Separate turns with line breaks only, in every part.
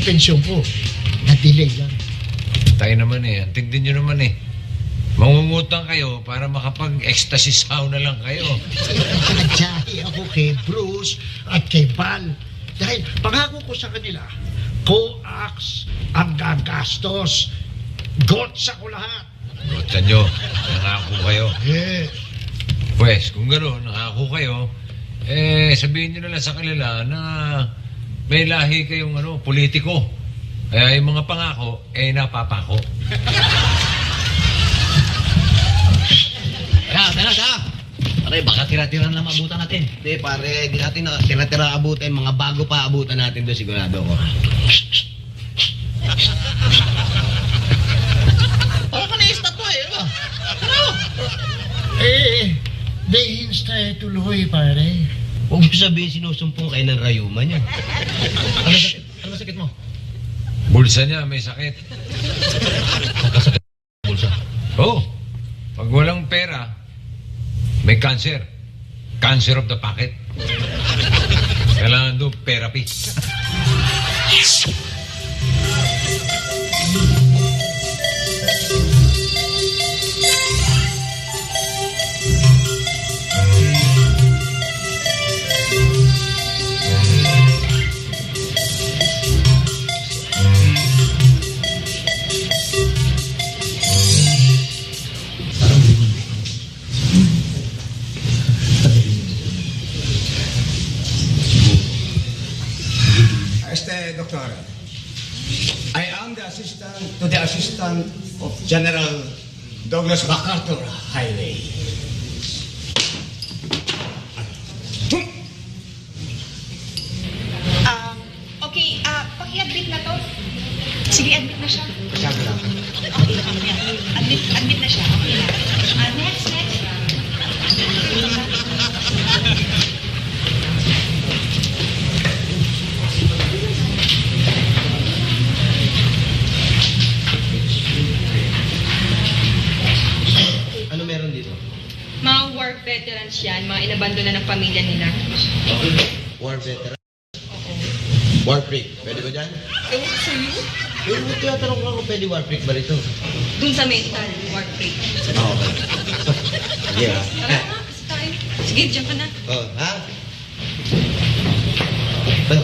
pensyon ko. Na-delay lang.
Tayo naman eh. Tignan nyo naman eh. Mangungutang kayo para makapag-ecstasy sauna lang kayo.
Nagtsahe ako kay Bruce at kay Val. Dahil pangako ko sa kanila, coax ang gagastos. Gotsa ko lahat.
Gota nyo, nangako kayo.
Yes.
Pues, kung gano'n, nangako kayo, sabihin nyo na lang sa kanila na may lahi kayong politiko. Kaya yung mga pangako, napapako.
Tara. Pare, baka tira-tira na maabutan natin.
Hindi pare, di natin na tira-tira abutin. Mga bago pa abutan natin doon, sigurado ko.
Para ka na-estatwa eh. Ano?
May hinsta tuloy, pare.
Huwag mo sabihin sinusumpong kayo ng rayuman yan.
Ano sakit mo?
Bulsa niya, may sakit.
Nakasakit bulsa.
Oh, pag walang pera, may cancer. Cancer of the pocket. Kailangan doon therapy.
Doctor, I am the assistant to the assistant of General Douglas MacArthur Highway.
Okay, paki-admit na to. Sige, admit na siya.
Masyado lang.
Okay, admit na siya. Okay na. Next.
Ano meron dito?
Mga war veterans yan, mga inabandona ng pamilya nila.
War veteran? War freak. Pwede ba dyan?
Ewan ko sa'yo?
Tinatanong ko kung pwede war freak ba rito?
Dun sa mental, war freak.
Okay. Yeah.
Tara na, kasi tayo. Sige, diyan ka na.
Oh, ha? Ano?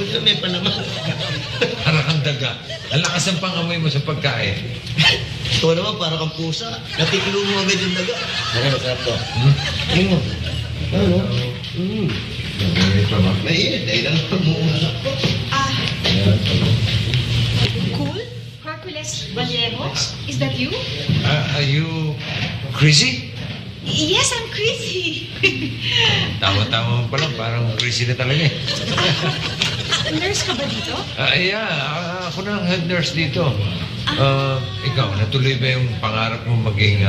Gusto may pa naman.
Para kang daga. Ang lakas ng pangamoy mo sa pagkain.
Ito naman, para kang pusa. Natikilo mo agad yung daga. Okay, masarap to. Tingin mo. Ano? Mainit. Dahil lang pag-uusap ko.
Cool? Hercules Vallejos? Is that you?
Are you crazy?
Yes, I'm crazy.
Tama-tama mo pa lang. Parang crazy na talaga eh.
Nurse ka ba dito?
Yeah, ako na ang head nurse dito. Ikaw, natuloy ba yung pangarap mo maging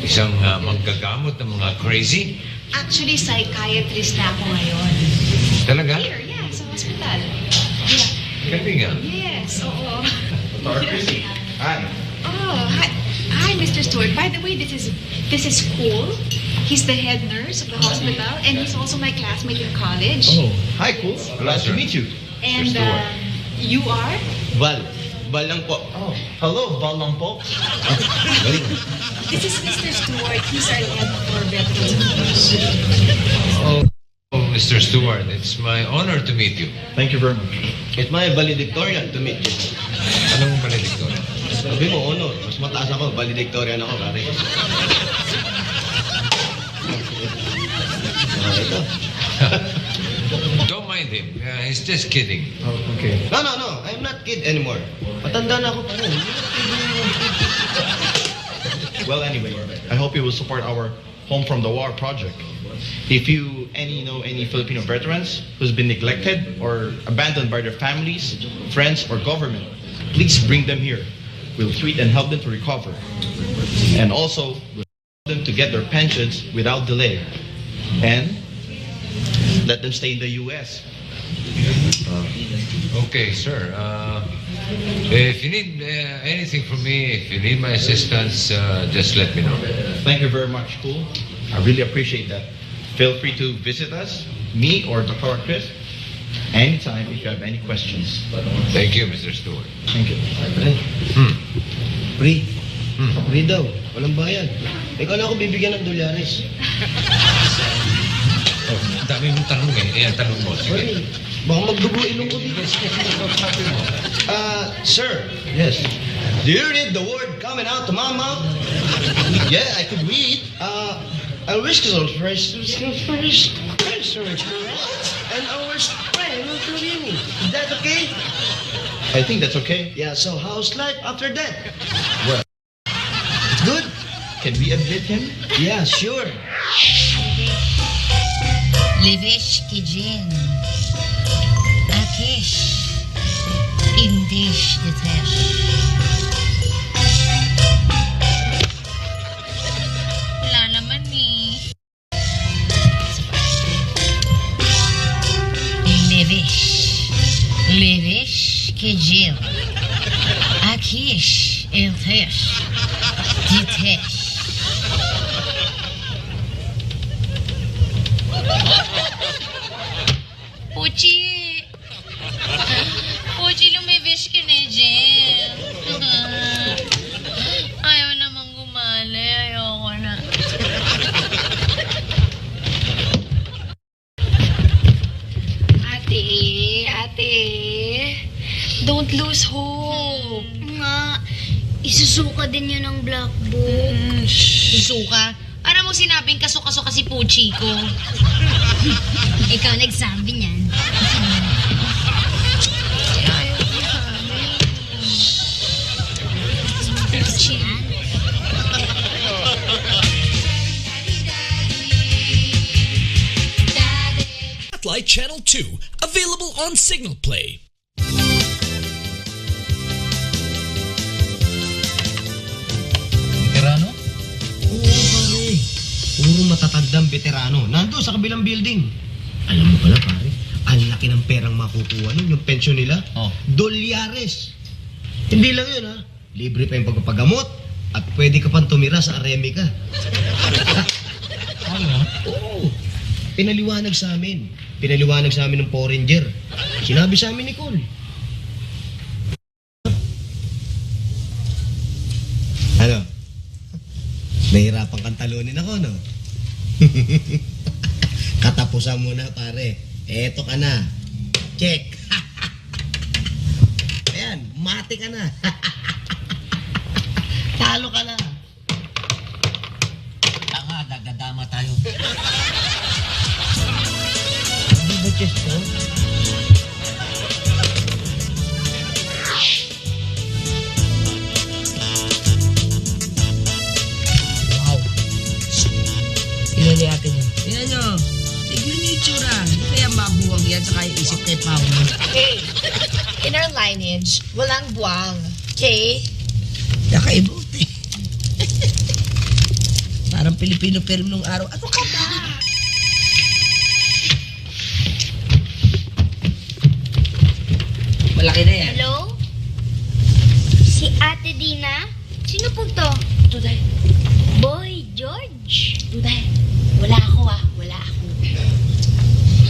isang manggagamot ng mga crazy?
Actually, psychiatrist na ako ngayon.
Talaga?
Here, yeah, sa hospital.
Galing nga.
Yes, oo.
Hi.
Oh, hi, Mr. Stewart. By the way, this is Cole. He's the head nurse of the hospital, and he's also my classmate in college.
Oh,
Hi, Cool. Glad to meet you.
And you are?
Val. Val lang po.
Oh, hello, Balang po.
Galing.
This is Mr. Stewart. He's our head for veterans.
oh, Mr. Stewart, it's my honor to meet you.
Thank you very much.
It's my valedictorian to meet you.
Anong valedictorian?
Sabi mo, honor. Mas mataas ako. Valedictorian ako, pare. Ito.
Don't mind him. He's just kidding.
Oh, okay.
No. I'm not kid anymore. Matanda na ako pa rin.
Well, anyway, I hope you will support our Home from the War project. If you know any Filipino veterans who's been neglected or abandoned by their families, friends, or government, please bring them here. We'll treat and help them to recover. And also, we'll help them to get their pensions without delay. And let them stay in the U.S.
Okay, sir. If you need anything from me, if you need my assistance, just let me know.
Thank you very much, Cool. I really appreciate that. Feel free to visit us, me or Dr. Chris, anytime if you have any questions.
Thank you, Mr. Stewart.
Thank you.
Free. Free daw. Walang bayad. Ikaw na ako bibigyan ng dolyares.
Oh, ang dami mong tanong eh. Ang tanong mo. Sige.
Sorry. Baka magdugo ilong ko dito. Sir. Yes. Do you read the word coming out to my mouth? Yeah, I could read. I wish to first, and our friend will tell you. Is that okay?
I think that's okay.
Yeah, so how's life after that?
Well,
It's good?
can we admit him?
Yeah, sure.
Levesh Kijin. Akish. Indish Ditesh. Wala naman eh. Levesh. Levesh Kijin. Akish. Indish Ditesh. Puchi! Puchi, lumibish ka na dyan. Ayaw namang gumali. Ayoko na.
Ate, don't lose hope.
Nga, isusuka din yun ng black book.
Suka. Ano mo sinabing kaso-kaso kasi Puchi ko?
Ikaw nagsabi niyan.
Satellite Channel 2, available on Signal Play.
Veterano?
Oo, pare. Puro matatandang veterano. Nandun sa kabilang building. Alam mo pala, pare, ang laki ng perang makukuha nun, yung pensyon nila.
Oh.
$. Hindi lang yun, ha? Libre pa yung pagpapagamot at pwede ka pang tumira sa Aremica. Oo. Pinaliwanag sa amin. Pinaliwanag sa amin ng Foreigner. Sinabi sa amin ni Cole. Ano? Nahirapan kang talunin ako, no? Katapusan mo na, pare. Eto ka na. Check. Ayan, mati ka na. Talo ka na.
Tanga, dagadama tayo.
Hindi ba chess ko?
Wow. Pinali natin yun. Tingnan nyo. Tignan niyo yung itsura. Hindi kaya mabuwag yan sa kaya isip kay Pablo.
Hey, in our lineage, walang buwang. Okay?
Nakaibuti. Parang Pilipino film nung araw. Ano ka ba? Malaki na yan.
Hello? Si Ate Dina? Sino po to?
Tuday.
Boy George?
Tuday. Wala ako Wala ako.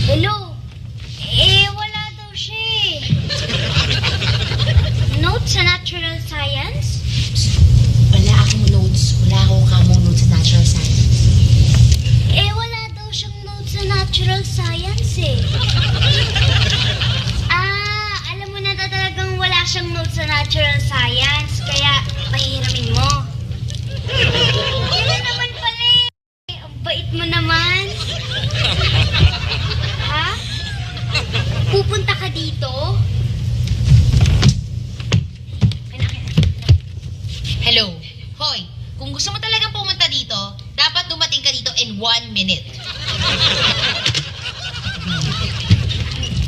Hello? Wala daw siya eh. Notes sa natural science?
Wala akong notes. Wala akong kamong notes sa natural science.
Wala daw siyang notes sa natural science eh. Alam mo na talagang wala siyang notes sa natural science, kaya pahihiramin mo. Kaya naman pala eh. Ang bait mo naman. Ha? Pupunta ka dito?
Hello. Hoy, kung gusto mo talagang pumunta dito, dapat dumating ka dito in 1 minute.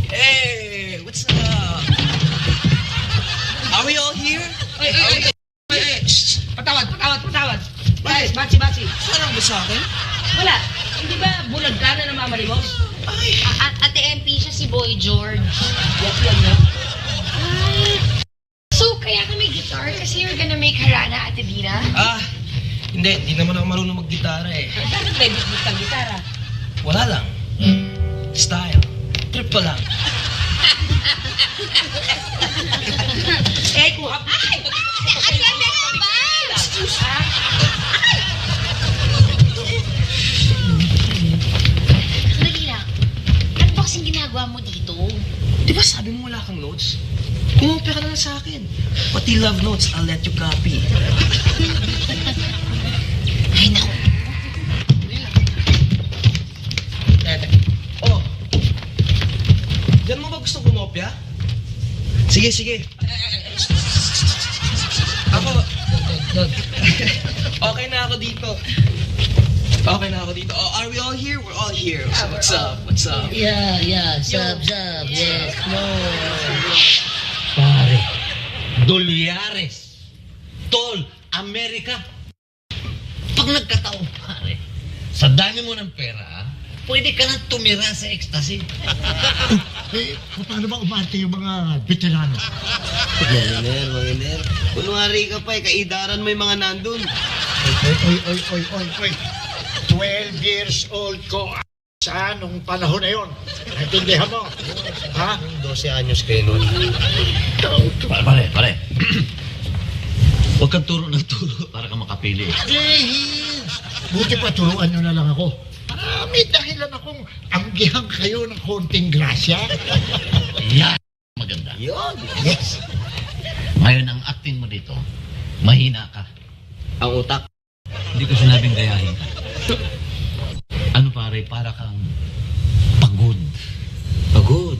Hey, what's up? Are we all here? Ay. Patawad. Basi. Sarang ba sa akin?
Wala.
Hindi ba bulag ka na namamalimos?
Ay. Ate MP siya si Boy George.
Yan.
Hindi naman ako marunong mag-gitara eh.
Bakit may bit kang gitara?
Wala lang. Style. Trip ko lang.
Eh, kuha pa.
Sandali lang. Ano ba kasing ginagawa mo dito?
Di ba sabi mo wala kang notes? Kumopya ka na lang sa akin. Pati love notes, I'll let you copy.
Ay, naku.
Oh. Diyan mo ba gusto kumopya? Sige, sige. Ako. Okay na ako dito. Okay na ako dito. Oh, are we all here? We're all here. So what's up? What's up?
Yeah. Sub, yes, no.
Pare, dolyares, tol, Amerika. Pag nagkataon, pare, sa dami mo ng pera, pwede ka nang tumira sa ecstasy.
Eh, paano ba umarte yung mga veterano?
Mga iner. Kunwari ka pa eh, kaidaran mo yung mga nandun.
Oy. 12 years old ko sa nung panahon na yon. Naintindihan mo? Ha?
12 anyos kayo nun.
Pare. Huwag kang turo ng turo para ka makapili.
Please! Buti pa turuan nyo na lang ako. Para may dahilan akong anggihan kayo ng konting grasya.
Yan! Maganda.
Yun.
Yes.
Ngayon, ang acting mo dito, mahina ka.
Ang utak.
Hindi ko sinabing gayahin ka. Ano pare, para kang pagod.
Pagod.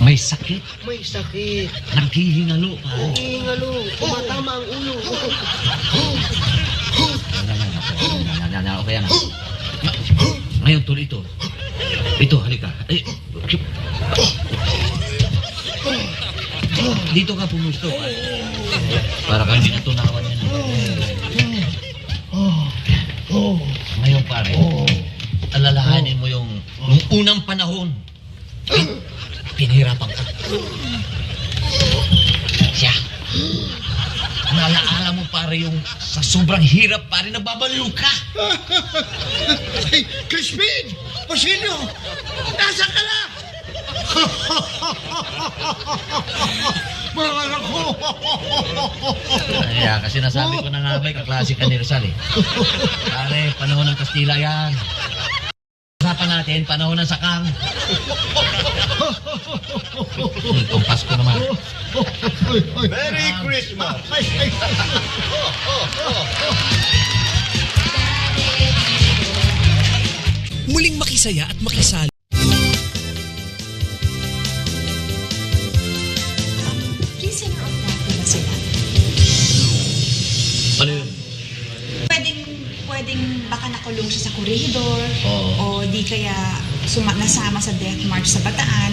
May sakit.
May sakit.
Naghihingalo ka.
Hingalo. Tumatama ang ulo.
Okay yan. Ngayon, tuloy ito. Ito, halika. Dito ka pumusto. Para kang ginatunawan yan. Ngayon, pare, alalahanin mo yung unang panahon. Pinahirapan ka. Siya. Nalaala mo, pare, yung sa sobrang hirap, pare, nababaliw ka.
Ay, Crispin! Basilio! Nasaan ka na? Mga anak ko!
Kaya, kasi nasabi ko na nga ba, kaklase ka ni Rizal eh. Pare, panahon ng Kastila yan. Usapan natin, panahon ng Sakang. Itong Pasko naman.
Merry Christmas!
Muling makisaya at makisali.
Prisoner of war ba sila?
Ano yun?
Pwedeng baka nakulong siya sa koridor
Oo.
o di kaya nasama sa death march sa Bataan,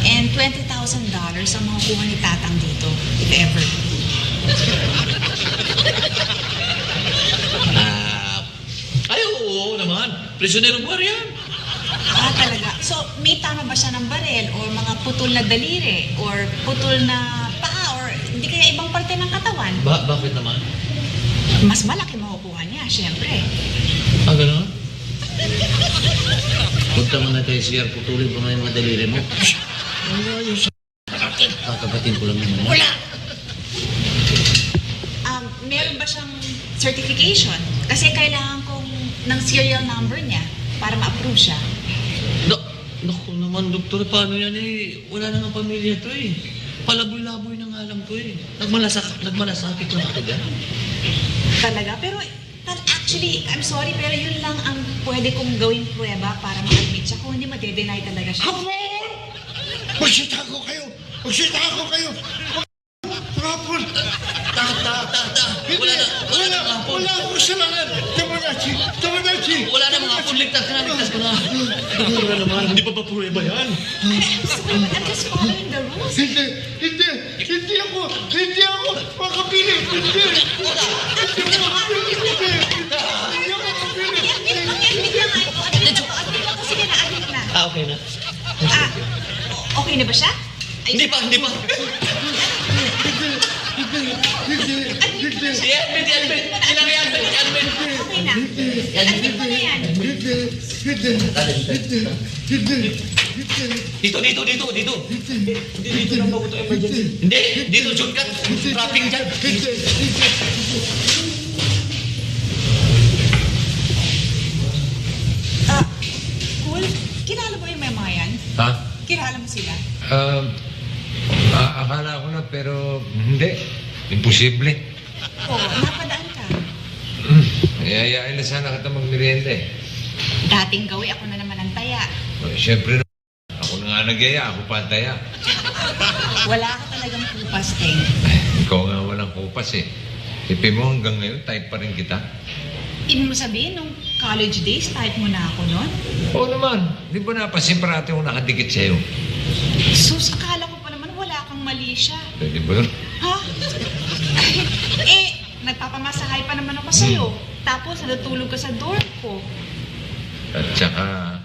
and $20,000 ang makukuha ni Tatang dito, if ever.
Ay, oo naman. Prisonerong buwar yan.
Ah, talaga. So, may tama ba siya ng barel or mga putol na daliri or putol na paa or hindi kaya ibang parte ng katawan?
Bakit naman?
Mas malaki makukuha niya, syempre.
Ah, gano'n? Punta mo na tayo siya, putulin ko na yung mga daliri mo. Kakabatin ko lang naman. Wala!
Meron ba siyang certification? Kasi kailangan kong ng serial number niya para ma-approve siya.
Naku naman, doktor, paano yan eh? Wala na nga pamilya to eh. Palaboy-laboy na nga lang to eh. Nagmalasakit lang ako dyan.
Talaga? Pero actually, I'm sorry, pero yun lang ang pwede kong gawing pruweba para ma-admit siya. Kung hindi, madedenay talaga siya.
Hapon! Magsita ko kayo! Hapon!
Wala na mga hapon.
Wala akong kasalanan! Tamanachi!
Wala na mga hapon. Ligtas ko na. Wala naman, hindi pa pruweba yan.
I'm just following the rules.
Hindi ako makapili! Hindi ako makapili!
Admit ako. Sige na, admit na.
Okay na.
Okay na ba siya?
Hindi pa.
Admit
Si Edmund. Ilang yan, Edmund.
Okay na. Ano mo na yan?
Dito. Dito lang bago ito emergency. Hindi, dito shortcut. Traffic dyan.
Cool. Kilala mo yung mga yan?
Ha?
Kilala mo sila?
Akala ko na pero hindi. Imposible.
Oo, napadaan ka.
Ayayain na sana kita magmerienda eh.
Dating gawi, ako na naman ang taya.
Siyempre na. Ako na nga nagyaya, ako pa ang taya.
Wala ka talagang kupas, Teng.
Ikaw nga walang kupas eh. Tipin mo hanggang ngayon, type pa rin kita.
Ibig mo sabihin, nung college days, type mo na ako nun?
Oo naman. Di ba napasin parati ako nakadikit sa'yo?
Sus, akala ko pa naman wala kang mali siya.
Pwede ba yun?
Ha? Nagpapamasahay pa naman ako sa'yo. Tapos, natutulog ka sa dorm ko.
At saka,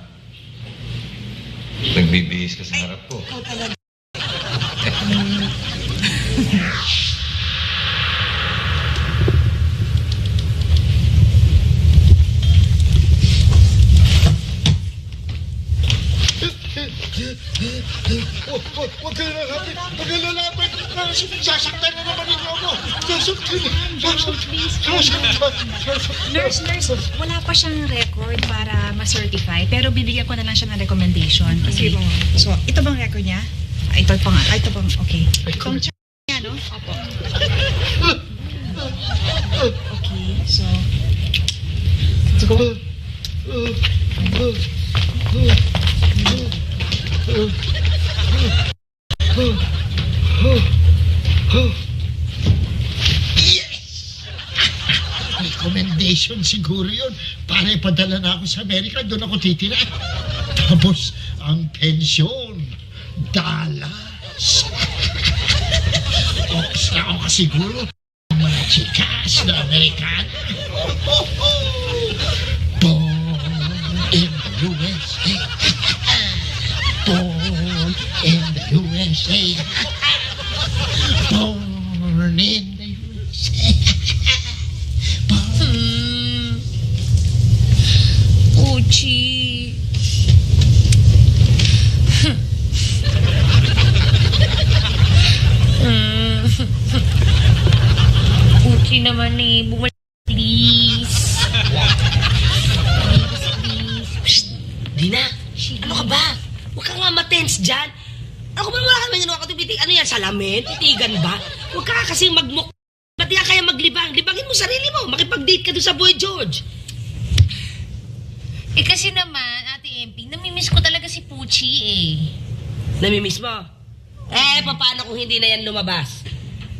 nagbibihis ka sa harap ko.
Ikaw talaga.
Huwag kayo lalapit! Huwag kayo lalapit! Sasaktan na naman ninyo ako!
Nurse, wala pa siyang record para ma-certify, pero bibigyan ko na lang siya ng recommendation. Okay. So, ito bang record niya? Ito pa nga. Ito bang, okay. Itong chart niya, no? Opo. Okay, so... Let's go.
Yes! Recommendation siguro yun. Para ipadala na ako sa Amerika, doon ako titira. Tapos, ang pensyon, $. Oks na ako siguro. Mga chikas na Amerikano. Born in the USA. Born in the USA. Born in the USA.
Uchi. Uchi naman eh. Bumalik, please.
Psst! Dina, ano ka ba? Huwag ka nga matense dyan. Ako ba wala ka naman yung katubiti? Ano yan, salamin? Titigan ba? Huwag ka kasi magmuk... Ba't di ka kaya maglibang? Libangin mo sarili mo. Makipag-date ka doon sa Boy George.
Eh kasi naman, Ate MP, namimiss ko talaga si Puchi eh.
Namimiss mo? Paano kung hindi na yan lumabas?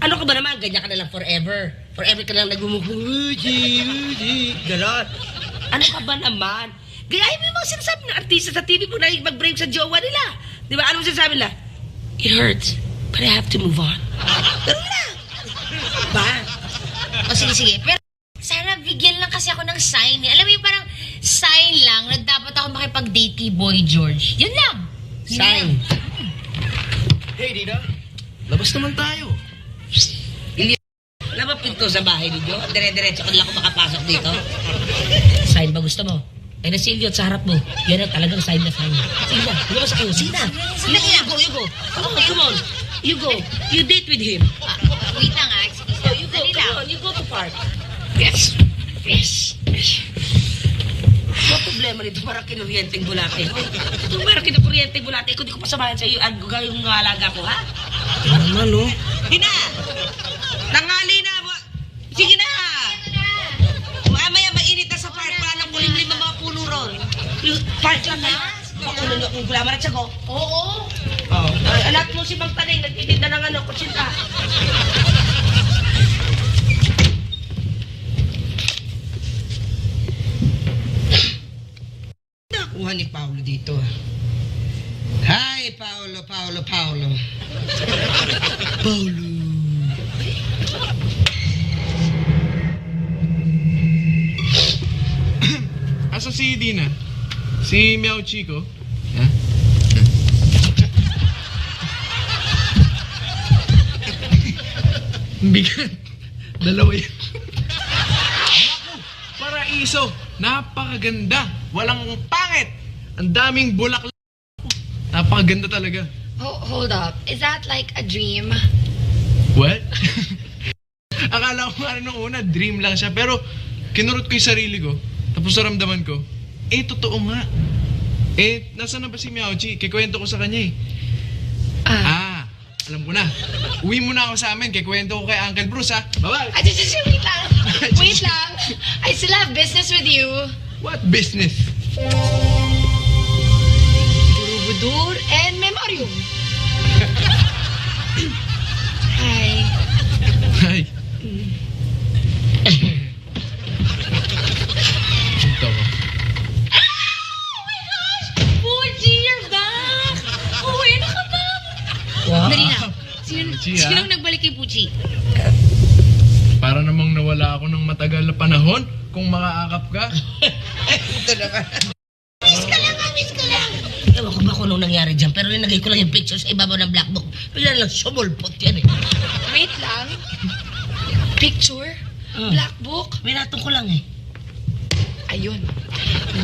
Ano ka ba naman? Ganyan ka na lang forever. Forever ka na lang nagmumukhang, Uji. Ganon. Ano ka ba naman? Gayahin mo yung mga sinasabi ng artista sa TV kung mag-brave sa jowa nila. Di ba? Ano mo sinasabi nila? It hurts, but I have to move on. Ganun na. Ba?
O sige. Pero sana bigyan lang kasi ako ng sign eh. Alam mo yung parang sign lang na dapat ako makipag-date kay Boy George. Yun lang. Yun
Sign.
lang.
Hey, Dina. Labas naman tayo.
Alam mo pinto sa bahay ninyo? Dire-diretso ka lang ako makapasok dito. Sign ba gusto mo? Eh na Silvio at sa harap mo. Yan ang talagang sign na sign. Sige na, lumabas ako. Sige na. You go. Come on. You go. You date with him.
Wait lang ah. Excuse me.
You go,
Dali
come
lang.
on. You go to park. Yes. Ano problema nito? Parang kinuryenteng bulate. Ito parang kinuryenteng bulate. Kung di ko pasamahan sa iyo, ang gagawin ng alaga ko, ha?
Naman, no?
Dina! Tangali na! Sige na! Mamaya mainit na sa park. Wala nang kulimlim ng mga puno ron. Yung park lang kayo. Pakulo nyo kung gulaman at sago.
Oo.
Anak mo si Mang Taneng, nagtitinda ng kutsinta.
Nakuha ni Paolo dito. Hi, Paolo. Paolo.
Asa si Dina? Si Meow Chico? Ha? Bigat. Dalawa yun. Paraiso. Napakaganda. Walang pangit. Ang daming bulaklak. Napakaganda talaga.
Hold up. Is that like a dream?
What? Akala ko nga nung una, dream lang siya. Pero kinurot ko yung sarili ko. Tapos naramdaman ko, totoo nga. Nasaan na ba si Miauchi? Kikwento ko sa kanya eh. Alam ko na. Uwi muna ako sa amin. Kikwento ko kay Uncle Bruce, ha? Bye-bye!
Wait lang. Wait lang. I still have business with you.
What business?
Borobudur and Memorium. Hi.
Hi. Ito ko.
Puchi, you're back! Uwi na ka ba?
Wow.
Dali na.
Puchi,
Sinong nagbalik kay Puchi?
Para namang nawala ako ng matagal na panahon kung makaakap ka.
Miss ka lang!
Ewan ko ba kung anong nangyari dyan, pero nilagay ko lang yung picture sa ibabaw ng black book. Bigla lang sumulpot yan eh.
Wait lang. Picture? Black book?
Minato ko lang eh.
Ayun.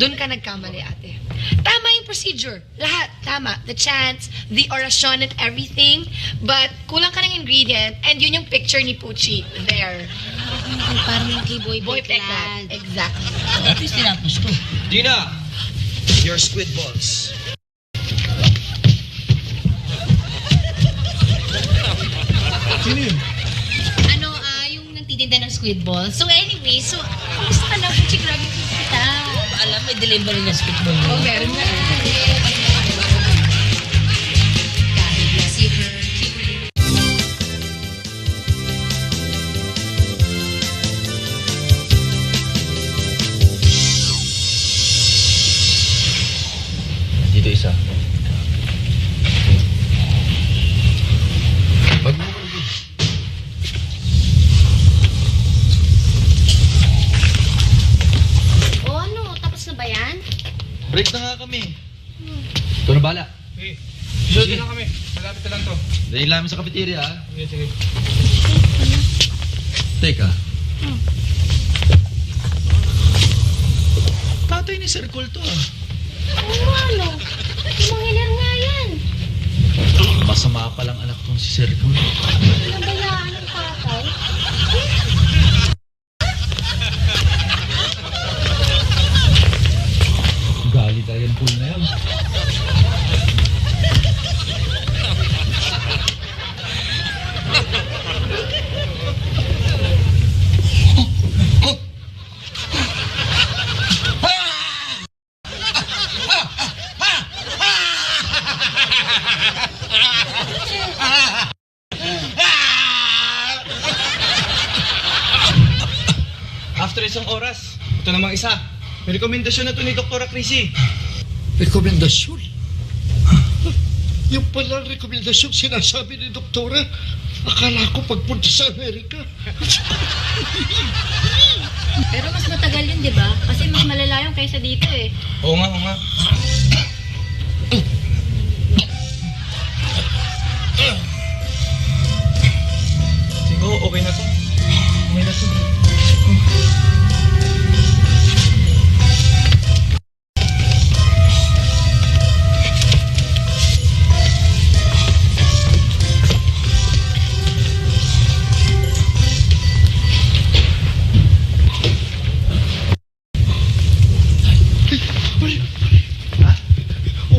Doon ka nagkamali, ate. Tama yung procedure. Lahat. Tama. The chants, the orasyon and everything. But kulang ka ng ingredient and yun yung picture ni Puchi. There.
Parang yung kay Boy
Peklat. Exactly.
At least tinapos ko.
Dina, your squid balls.
Sino yun?
Yung nagtitinda ng squid ball. So anyway, kamusta ka na, Puchi? Grabe kita.
Alam, may delivery na spitball mo.
Oh, meron na.
Kahit na si her.
Dito isa.
O ano, tapos na ba yan?
Break na nga kami. Ikaw na bala.
Hey, susunod na kami. Malapit na lang to.
Dahil namin sa cafeteria, ha?
Sige.
Teka. Tatay ni Sir Cole to, ah.
Oo, ano? Mangiler nga yan.
Masama palang anak tong si Sir Cole.
Nabayaan ng tatay.
Gali tayo ng pool na yan.
After isang oras, ito namang isa. May rekomendasyon na to ni Dr. Chrissy.
Rekomendasyon? Yung pala rekomendasyon sinasabi ni Doktora. Akala ko pagpunta sa Amerika.
Pero mas matagal yun, di ba? Kasi mas malala yung kaysa dito eh.
Oo nga, oo nga. Siguro okay na to. Okay na to.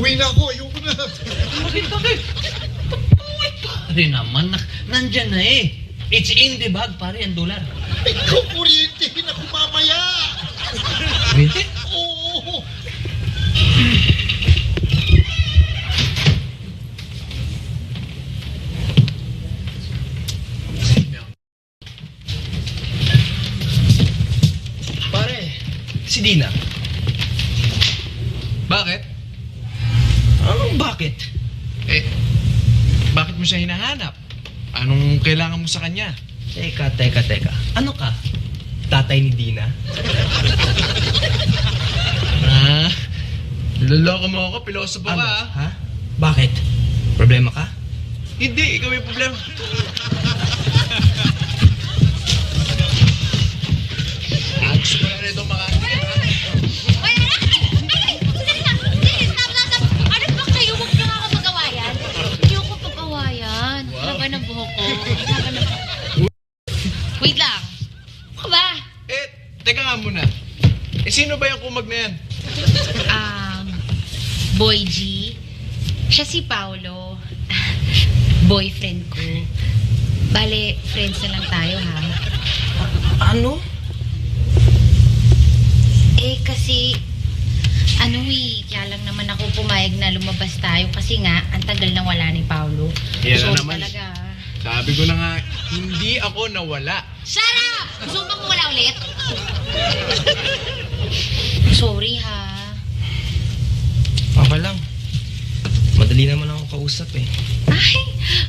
Uwi na ako, ayoko na.
Bakit? Pare naman, nandyan na eh. It's in the bag, pare, ang dolar.
Ikaw, kuryentihin ako mamaya.
Kuryente?
Oo.
Pare, si Dina.
Bakit?
Anong bakit?
Bakit mo siya hinahanap? Anong kailangan mo sa kanya?
Teka. Ano ka? Tatay ni Dina?
Niloloko mo ako, pilosopo ka ah.
Ha? Bakit? Problema ka?
Hindi, ikaw may problema. Gusto ko na rin itong mga...
Ay, sandali lang. Stop. Ano ba kayo? Huwag niyo nga ako mag-awayan. Hindi ako pag-awayan. Haba ng buhok ko. Haba ng... Wait lang. Ano ba?
Teka nga muna. Sino ba yung kumag na yan?
Boy G. Siya si Paolo. Boyfriend ko. Bale, friends na lang tayo, ha?
Ano?
Kasi, kaya lang naman ako pumayag na lumabas tayo kasi nga, ang tagal na wala ni Paolo.
Yan
Sorry
na naman.
talaga.
Sabi ko na nga, hindi ako nawala.
Shut up! Gusto mo bang wala ulit? Sorry, ha?
Okay lang. Madali naman ako kausap eh.
Ay,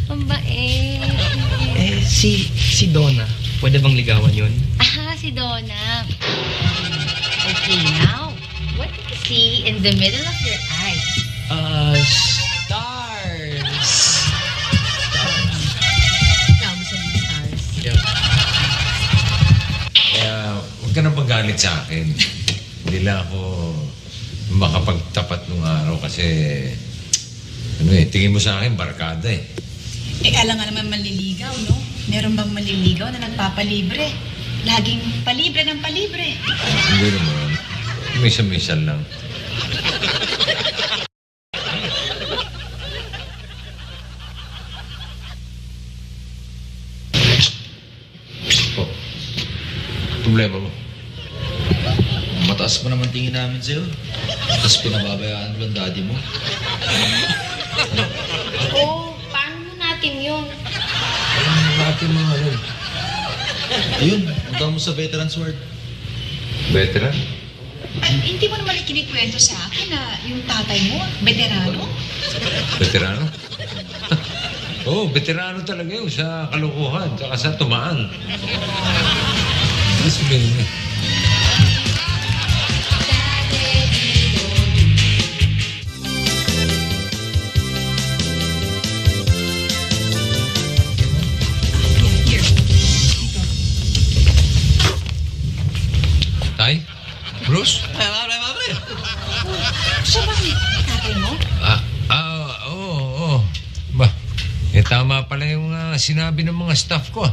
ang bait.
Si Donna, pwede bang ligawan yun?
Si Donna. Okay, now, what do you see in the middle of your eyes?
Stars.
Kamu sa mga stars.
Kaya huwag ka nang magalit sa akin. Hindi lang ako makapagtapat nung araw kasi tingin mo sa akin, barkada eh.
Alam nga naman manliligaw, no? Meron bang manliligaw na nagpapalibre? Laging palibre ng palibre.
Hindi naman. Misa-misan lang. Oh. Problema mo.
Mataas pa naman tingin namin sa'yo. Tapos pinababayaan mo lang daddy mo.
Paano mo natin yun?
Bakit mga ano?
Ayun, punta mo sa Veterans Ward.
Veteran?
Hindi mo naman ikinikwento sa akin na yung tatay mo, veterano?
Veterano? Oo, veterano talaga yun sa kalukuhan, saka sa tumaan. Ano sabihin mo? Tay? Bruce?
Siya ba tatay mo?
Oo. Ba, tama pala yung sinabi ng mga staff ko.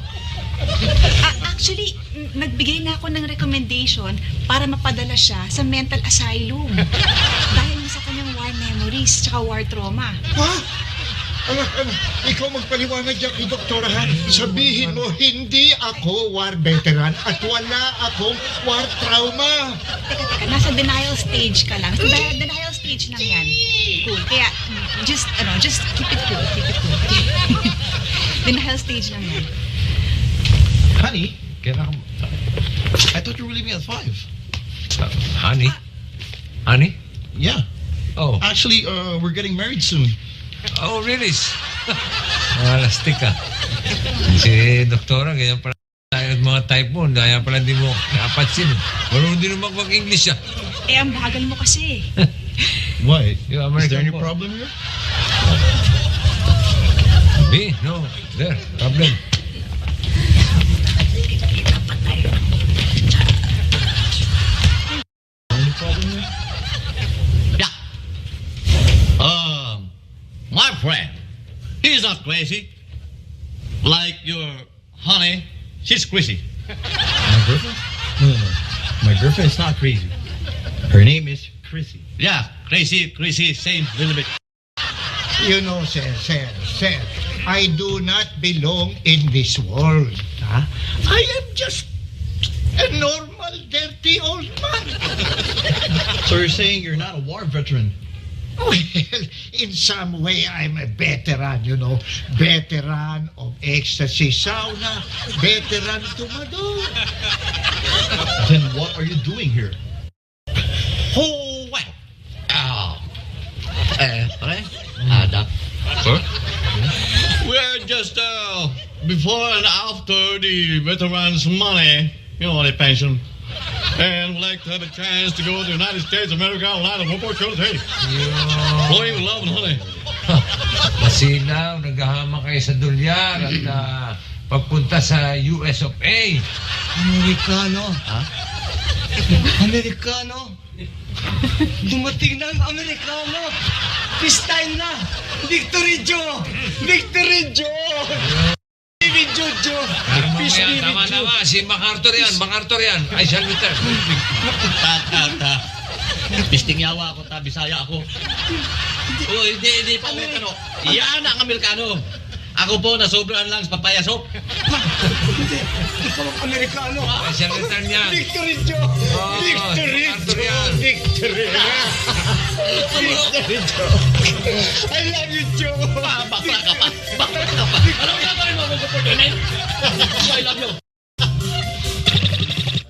Actually, nagbigay na ako ng recommendation para mapadala siya sa mental asylum. Dahil sa kanyang war memories tsaka war trauma.
Ha? Ikaw magpaliwanag dyan kay Doktora, ha? Sabihin mo, hindi ako war veteran at wala akong war trauma.
Teka, nasa denial stage ka lang. Denial stage lang yan. Cool. Kaya, just keep it cool. Denial stage lang yan.
Honey, I thought you were leaving at 5.
Honey? Honey?
Yeah.
Oh.
Actually, we're getting married soon.
Oh, really? Lastik ka. Si Doktora, ganyan pala tayo at mga type mo. Kaya pala di mo napansin. Marunong din naman mag-English siya.
Ang bagal mo kasi.
Why?
Yung
Is there
American
any
po.
problem here?
Me? No. There. Problem.
Any problem here?
Yeah. My friend, he's not crazy. Like your honey, she's crazy.
My girlfriend? No. My girlfriend is not crazy. Her name is Chrissy.
Yeah, crazy, same little bit.
You know, sir, I do not belong in this world. Huh? I am just a normal, dirty old man.
So you're saying you're not a war veteran?
Well, in some way, I'm a veteran, you know. Veteran of ecstasy sauna, veteran tumador.
Then what are you doing here?
Oh, well. Okay. Doc.
Sir?
We're just before and after the veterans' money, the pension. And we'd like to have a chance to go to the United States, America, and land of opportunity. Blowing with love and honey.
Masilaw, naghahama kayo sa dolyar at pagpunta sa US of A.
Amerikano?
Huh?
Amerikano. Dumating na ang Amerikano. This time na. Victory Joe! Victory Joe! Baby Jojo! Peace be with
Tama.
you.
Si MacArthur yan. I shall return.
Ta. Pisting yawa ako, ta. Bisaya ako. Oh, hindi pa Amerikano. Yan ang Amerikano. Ako po, nasobrahan lang sa papaya soup.
Ikaw ang Amerikano.
I shall return yan.
Victory Joe! Victory
MacArthur
Joe!
yan.
Victory! Victory Joe! I love you, Joe!
Bakla ka pa. Ano nga ba yung mga opportunity? I love you.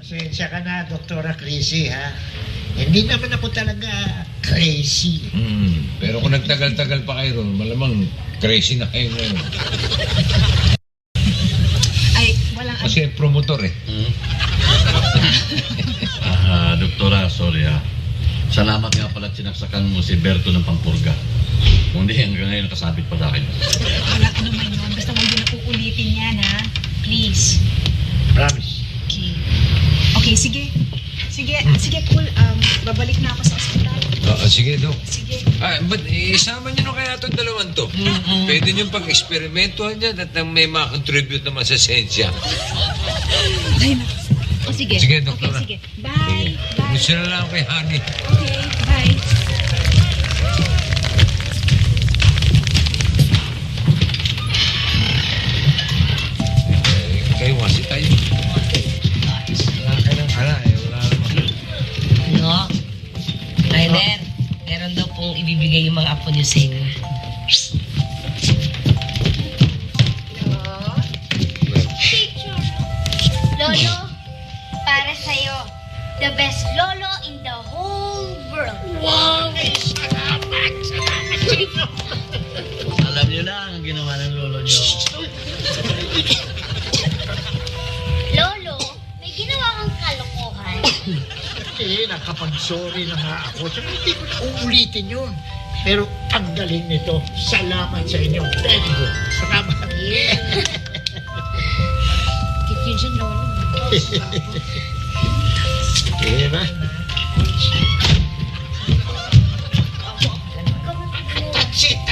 Pasensya ka na, Doktora Chrissy, ha? Hindi naman ako talaga crazy.
Pero kung nagtagal-tagal pa kayo ron, malamang crazy na kayo ngayon.
Ay, walang
Kasi promotor eh.
Doktora, sorry Salamat nga pala at sinaksakan mo si Berto ng Pampurga. Kung hindi, hanggang ngayon nakasabit pa sa akin.
walang ano man yun. Basta huwag yun na uulitin yan, ha? Please.
Promise.
Okay, sige. Sige, cool. Babalik na ako sa ospital.
Sige, Dok.
Sige.
But isama niyo na kaya itong dalawang to. Pwede niyo pag-eksperimentuhan yan at may makakontribute naman sa sensya.
Ay, na.
O sige.
Sige, Doktora.
Okay, sige. Bye. Bye.
Gusto na lang kay Honey.
Okay, bye.
Kayo kasi tayo. Wala ka ng ala eh. Wala naman.
No? Rainer, meron daw pong ibibigay yung mga apo niyo sa inyo.
Lolo, para sa'yo. The best lolo in the whole world.
Wow! Salamat! Alam niyo lang ang ginawa ng lolo niyo.
Lolo, may ginawa kang kalokohan.
Nakapag-sorry na nga ako. So, hindi ko na uulitin yun. Pero ang galing nito. Salamat sa inyo. Very good. Salamat.
Keep yun dyan, Lolo.
Okay ba?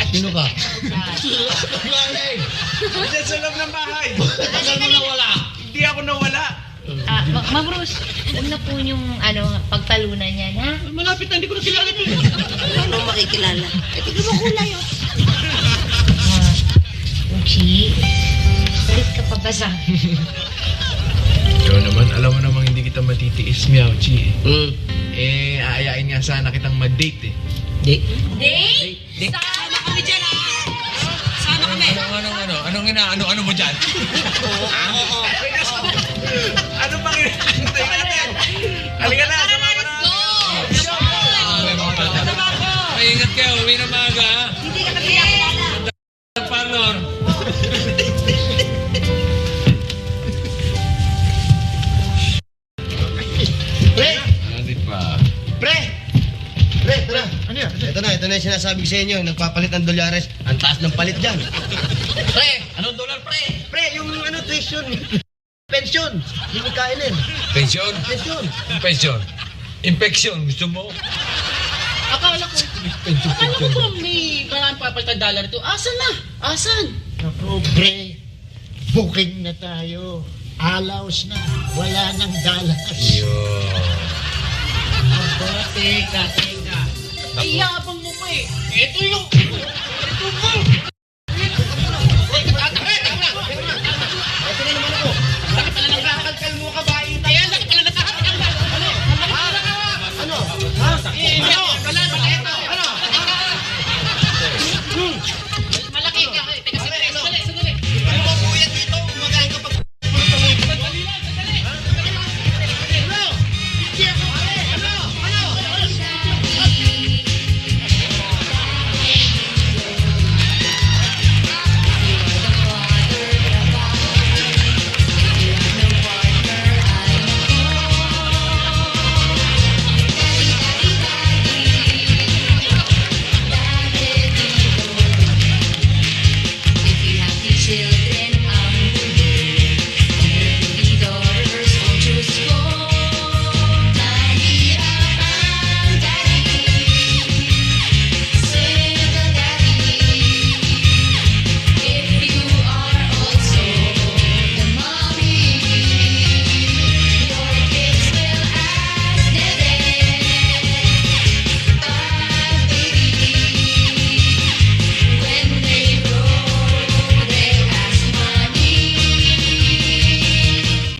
Sino ka?
Diyan sa loob ng bahay.
Bakal mo nawala?
Hindi ako nawala.
Ma'am Rose, huwag na po yung pagtalunan niyan, ha?
Malapit na, hindi ko na kilala ito.
Ano makikilala?
Tignan mo kulay, oh. Uchi, ulit ka pa ba sa...
Ikaw naman, alam mo namang hindi kita matitiis, Miauchi. Aayain nga sana kitang ma-date eh.
Di.
Date?
Sama kami dyan, ha? Sama kami.
Ano mo dyan?
Ano bang hinahintay natin? Halika na, sama ka na.
Maingat kayo, uwi na maaga ha.
Hindi ka nakilala.
Parlor.
Pre!
Ano pa?
Pre! Pre, tara. Ano yan? Ito na yung sinasabi ko sa inyo. Nagpapalit ng dolyares. Ang taas ng palit dyan.
Pre! Anong dollar, pre?
Pre, yung tuition. Pension. Yung kainin.
Pensyon?
Pension.
Pensyon. Infection, gusto mo?
Akala ko ba may parang papalitan dollar ito? Asan na? Asan?
Naku, pre. Booking na tayo. Alaos na. Wala nang dalas.
Teka. Ay, yabang mo pa eh. Ito yung